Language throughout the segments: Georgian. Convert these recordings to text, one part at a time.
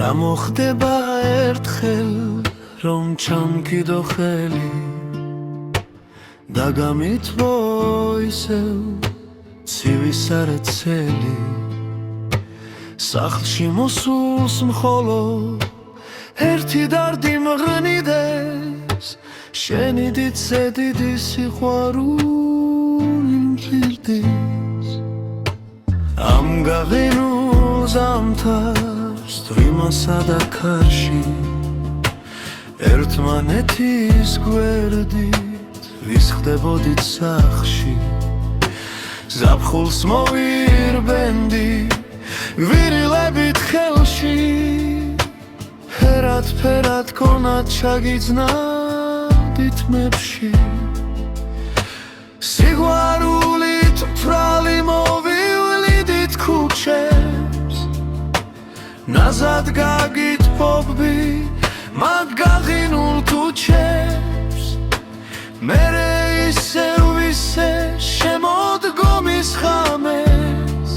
რა მოხდება ერთხელ რომ ჩამკიდო ხელი და გამითბო ისევ ცივი სარეცელი სახლში მოსულს მხოლოდ ერთი დარდი მღრნიდეს შენი დიდზე დიდი სიყვარული მჭირდეს ამ გაღინულ ზამთარს თვიმასა და ქარში ერთმანეთის გვერდით ვისხდებოდით სახლში ზაფხულს მოვირბენდი ვირილებით ხელში ფერად კონად ჩაგიძნადით მებში სიყვარულით ფრალი მოვივლიდით ქუჩებს ნაზად გაგითბობდი მაგ გაღინულ ქუჩებს მერე ისევ შემოდგომის ხამეს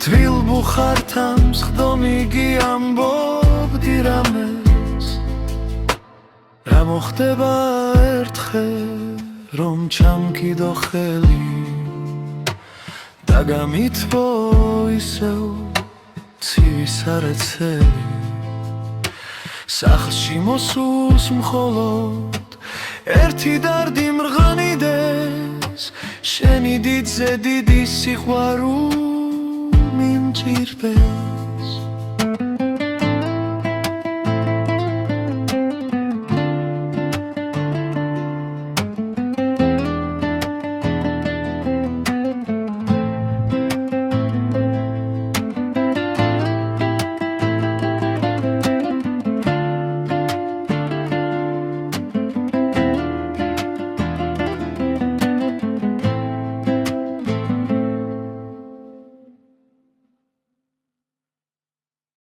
თბილ ბუხართან მსხდომი გიამბობდი რამეს რა მოხდება ერთხელ რომ ჩამკიდო ხელი და გამითბო ისევ ცივი სარეცელი სახლში მოსულს მხოლოდ ერთი დარდი მრღნიდეს შენი დიდზე დიდი სიყვარული მიმჭირდეს